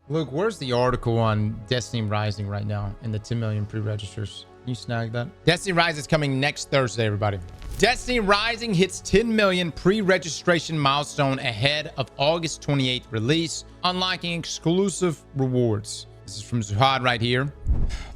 Luke, where's the article on Destiny Rising right now and the 10 million pre-registers? Can you snag that? Destiny Rising is coming next Thursday, everybody. Destiny Rising hits 10 million pre-registration milestone ahead of August 28th release, unlocking exclusive rewards. This is from Zuhaad right here.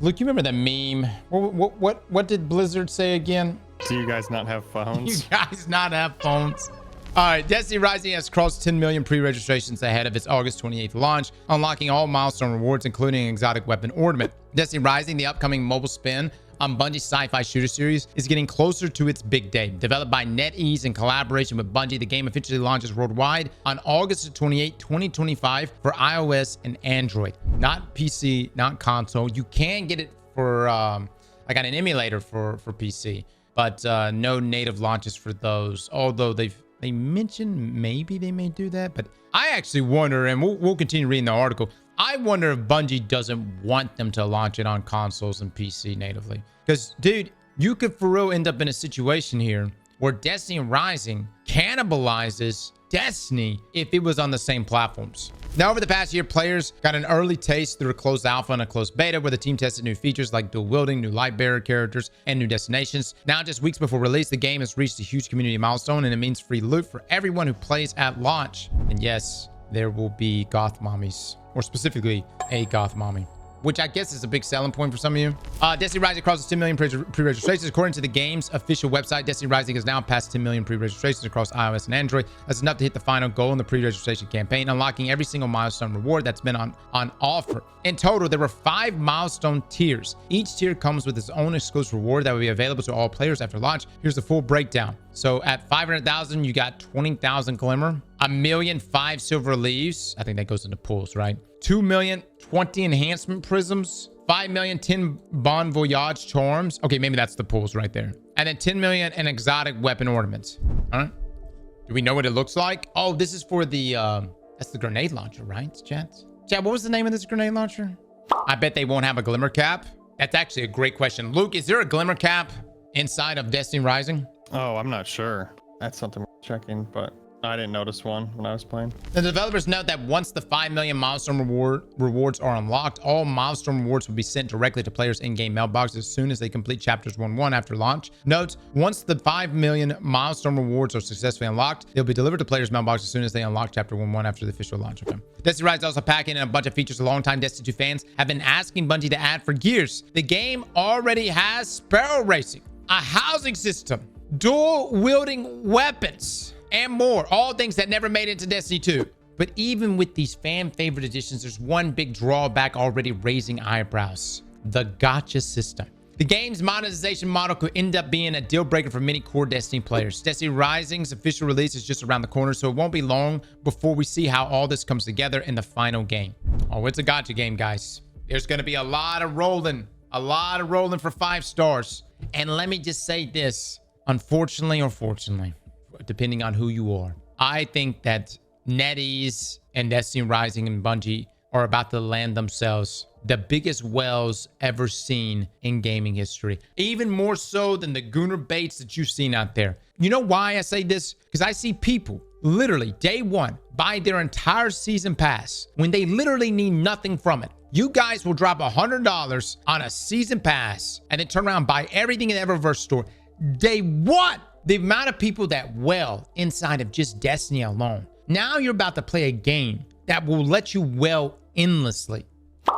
Look, you remember that meme? What did Blizzard say again? Do you guys not have phones? You guys not have phones? All right, Destiny Rising has crossed 10 million pre-registrations ahead of its August 28th launch, unlocking all milestone rewards, including an exotic weapon ornament. Destiny Rising, the upcoming mobile spin on Bungie's sci-fi shooter series, is getting closer to its big day. Developed by NetEase in collaboration with Bungie, the game officially launches worldwide on August 28, 2025 for iOS and Android. Not PC, not console. You can get it for, I got an emulator for PC, but no native launches for those, although they mentioned maybe they may do that. But I actually wonder, and we'll continue reading the article, I wonder if Bungie doesn't want them to launch it on consoles and PC natively. Because, dude, you could for real end up in a situation here where Destiny Rising cannibalizes Destiny if it was on the same platforms. Now, over the past year, players got an early taste through a closed alpha and a closed beta where the team tested new features like dual wielding, new light bearer characters, and new destinations. Now, just weeks before release, the game has reached a huge community milestone, and it means free loot for everyone who plays at launch. And yes, there will be goth mommies, or specifically a goth mommy, which I guess is a big selling point for some of you. Destiny Rising crosses 10 million pre-registrations. According to the game's official website, Destiny Rising has now passed 10 million pre-registrations across iOS and Android. That's enough to hit the final goal in the pre-registration campaign, unlocking every single milestone reward that's been on offer. In total, there were 5 milestone tiers. Each tier comes with its own exclusive reward that will be available to all players after launch. Here's the full breakdown. So at 500,000, you got 20,000 Glimmer, 1,000,000 5 silver leaves. I think that goes into pools, right? 2 million 20 enhancement prisms, 5 million 10 Bon Voyage charms. Okay, maybe that's the pools right there. And then 10 million an exotic weapon ornaments. All right. Do we know what it looks like? Oh, this is for the that's the grenade launcher, right? Chat, what was the name of this grenade launcher? I bet they won't have a glimmer cap. That's actually a great question. Luke, is there a glimmer cap inside of Destiny Rising? Oh, I'm not sure. That's something we're checking, but I didn't notice one when I was playing. The developers note that once the 5 million milestone rewards are unlocked, all milestone rewards will be sent directly to players' in-game mailboxes as soon as they complete chapters 1-1 after launch. Note, once the 5 million milestone rewards are successfully unlocked, they'll be delivered to players' mailboxes as soon as they unlock chapter 1-1 after the official launch of them. Destiny Rise also packing in a bunch of features longtime Destiny 2 fans have been asking Bungie to add for years. The game already has sparrow racing, a housing system, dual wielding weapons, and more. All things that never made it into Destiny 2. But even with these fan favorite additions, there's one big drawback already raising eyebrows: the gacha system. The game's monetization model could end up being a deal breaker for many core Destiny players. Destiny Rising's official release is just around the corner, so it won't be long before we see how all this comes together in the final game. Oh, it's a gacha game, guys. There's going to be a lot of rolling for 5 stars. And let me just say this, unfortunately or fortunately, depending on who you are, I think that NetEase and Destiny Rising and Bungie are about to land themselves the biggest whales ever seen in gaming history. Even more so than the Gunner baits that you've seen out there. You know why I say this? Because I see people literally day one buy their entire season pass when they literally need nothing from it. You guys will drop $100 on a season pass and then turn around and buy everything in the Eververse store day one. The amount of people that well inside of just Destiny alone. Now you're about to play a game that will let you well endlessly.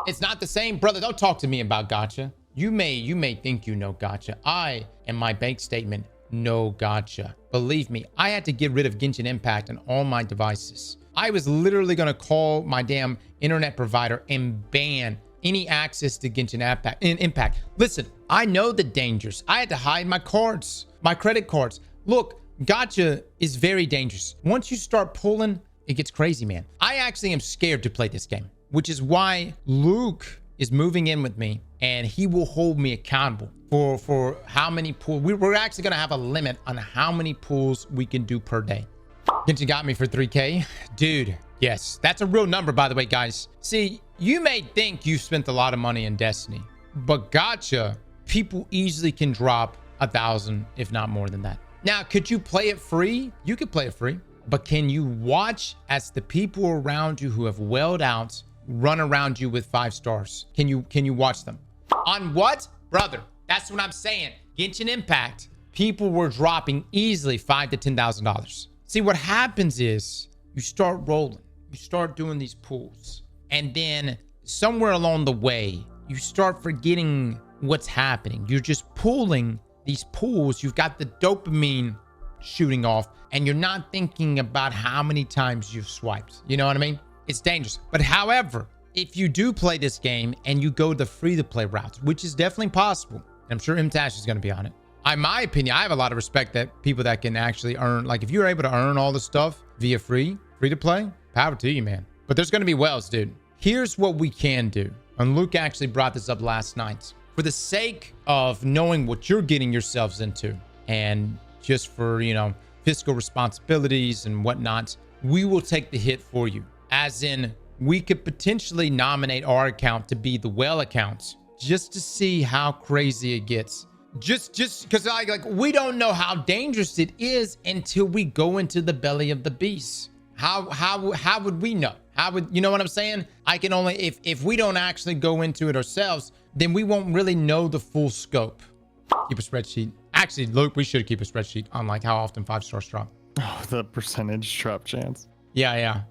It's not the same, brother. Don't talk to me about gacha. You may think you know gacha. I, in my bank statement, know gacha. Believe me, I had to get rid of Genshin Impact on all my devices. I was literally gonna call my damn internet provider and ban any access to Genshin Impact. Listen, I know the dangers. I had to hide my cards, my credit cards. Look, gacha is very dangerous. Once you start pulling, it gets crazy, man. I actually am scared to play this game, which is why Luke is moving in with me and he will hold me accountable for how many pools. We're actually gonna have a limit on how many pools we can do per day. Genshin got me for 3K. Dude, yes, that's a real number, by the way, guys. See, you may think you spent a lot of money in Destiny, but gacha, people easily can drop 1,000, if not more than that. Now, could you play it free? You could play it free, but can you watch as the people around you who have welled out run around you with 5 stars? Can you watch them? On what? Brother, that's what I'm saying. Genshin Impact, people were dropping easily $5,000 to $10,000. See, what happens is you start rolling. You start doing these pulls. And then somewhere along the way, you start forgetting what's happening. You're just pulling these pulls. You've got the dopamine shooting off, and you're not thinking about how many times you've swiped. You know what I mean? It's dangerous. But however, if you do play this game and you go the free-to-play routes, which is definitely possible, and I'm sure Imtash is going to be on it. In my opinion, I have a lot of respect that people that can actually earn, like if you're able to earn all the stuff via free-to-play, power to you, man. But there's going to be whales, dude. Here's what we can do. And Luke actually brought this up last night. For the sake of knowing what you're getting yourselves into, and just for, you know, fiscal responsibilities and whatnot, we will take the hit for you. As in, we could potentially nominate our account to be the whale account just to see how crazy it gets. Just because like we don't know how dangerous it is until we go into the belly of the beast. How would we know? How would, you know what I'm saying? I can only, if we don't actually go into it ourselves, then we won't really know the full scope. Keep a spreadsheet. Actually, Luke, we should keep a spreadsheet on like how often 5 stars drop. Oh, the percentage drop chance. Yeah.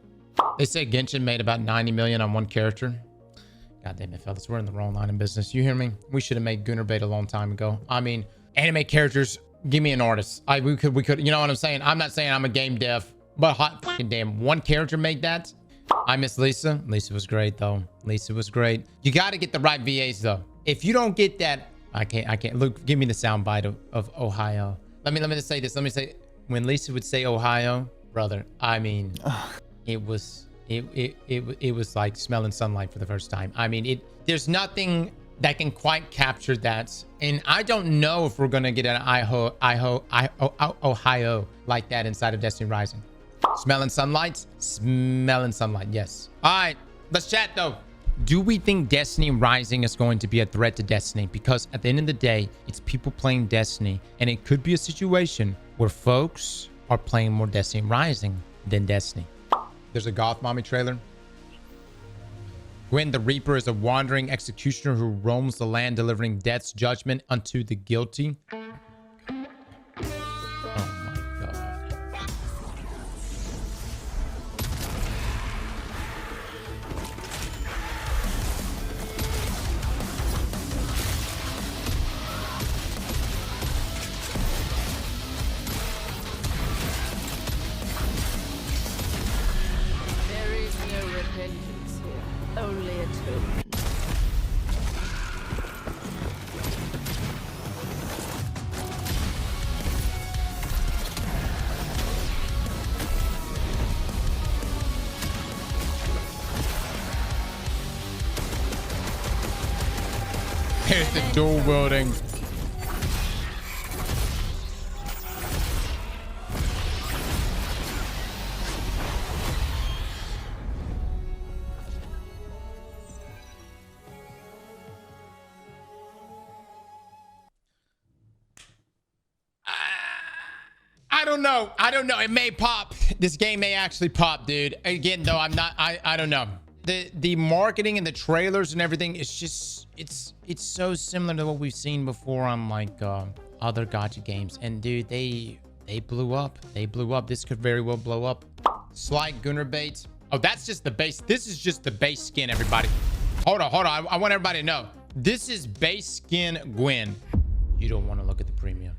They say Genshin made about 90 million on one character. God damn it, fellas. We're in the wrong line of business. You hear me? We should have made Gunnar Bait a long time ago. I mean, anime characters, give me an artist. We could, you know what I'm saying? I'm not saying I'm a game dev, but hot fucking damn, one character made that. I miss Lisa. Lisa was great though. Lisa was great. You got to get the right VAs though. If you don't get that, I can't. Luke, give me the soundbite of Ohio. Let me just say this. Let me say, when Lisa would say Ohio, brother, I mean, it was like smelling sunlight for the first time. I mean, there's nothing that can quite capture that. And I don't know if we're gonna get an Ohio like that inside of Destiny Rising. Smelling sunlight, yes. All right, let's chat though. Do we think Destiny Rising is going to be a threat to Destiny? Because at the end of the day, it's people playing Destiny, and it could be a situation where folks are playing more Destiny Rising than Destiny. There's a Goth Mommy trailer. Gwen the Reaper is a wandering executioner who roams the land delivering death's judgment unto the guilty. Here's the dual wielding. I don't know. It may pop. This game may actually pop, dude. Again, though, I don't know. The marketing and the trailers and everything is just, it's so similar to what we've seen before on like other gacha games. And dude, they blew up. This could very well blow up. Slight Gunnar Bait. Oh, that's just the base. This is just the base skin, everybody. Hold on. I want everybody to know. This is base skin Gwen. You don't want to look at the premium.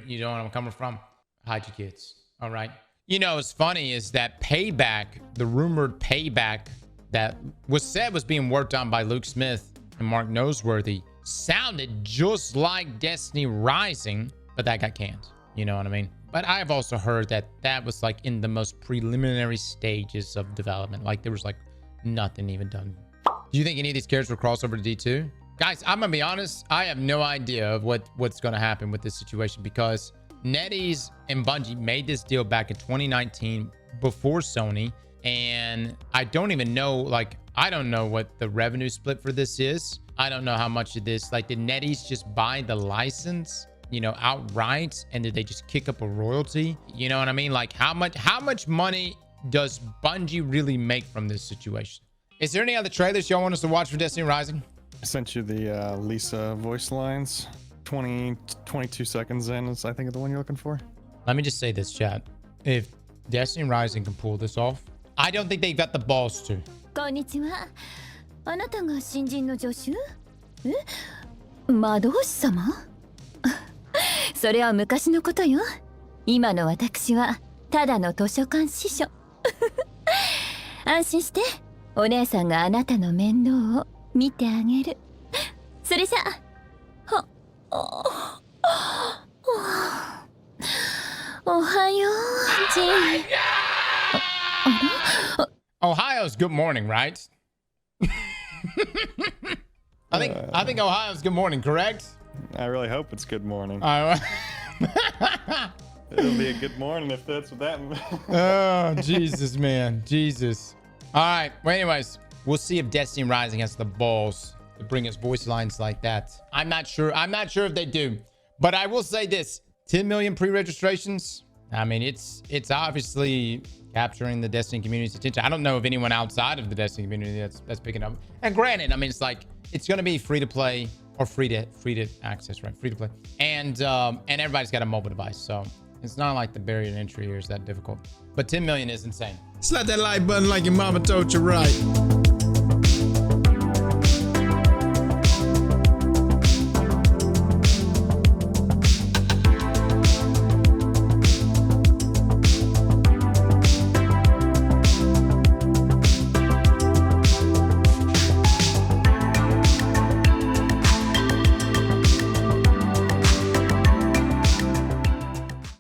You know where I'm coming from? Hide your kids. All right. You know, what's funny is that Payback, the rumored Payback that was said was being worked on by Luke Smith and Mark Noseworthy, sounded just like Destiny Rising, but that got canned. You know what I mean? But I've also heard that that was like in the most preliminary stages of development. Like there was like nothing even done. Do you think any of these characters will cross over to D2? Guys, I'm gonna be honest. I have no idea of what's gonna happen with this situation, because NetEase and Bungie made this deal back in 2019 before Sony. And I don't even know, like, I don't know what the revenue split for this is. I don't know how much of this, like, did NetEase just buy the license, you know, outright? And did they just kick up a royalty? You know what I mean? Like, how much money does Bungie really make from this situation? Is there any other trailers y'all want us to watch for Destiny Rising? I sent you the Lisa voice lines. 22 seconds in is, I think, the one you're looking for. Let me just say this, chat. If Destiny Rising can pull this off, I don't think they've got the balls to. こんにちは。あなたが新人の助手？魔導士様？それは昔のことよ。今の私はただの図書館司書。安心して、お姉さんがあなたの面倒を見てあげる。それじゃ、おはよう、ジン。Ohio's good morning, right? I think Ohio's good morning, correct? I really hope it's good morning. It'll be a good morning if that's what that means. Oh, Jesus, man. Jesus. All right. Well, anyways, we'll see if Destiny Rising has the balls to bring us voice lines like that. I'm not sure. I'm not sure if they do. But I will say this. 10 million pre-registrations. I mean, it's obviously capturing the Destiny community's attention. I don't know of anyone outside of the Destiny community that's picking up. And granted, I mean, it's like, it's going to be free to play or free to access, right? Free to play. And everybody's got a mobile device. So it's not like the barrier to entry here is that difficult. But 10 million is insane. Slap that like button like your mama told you right.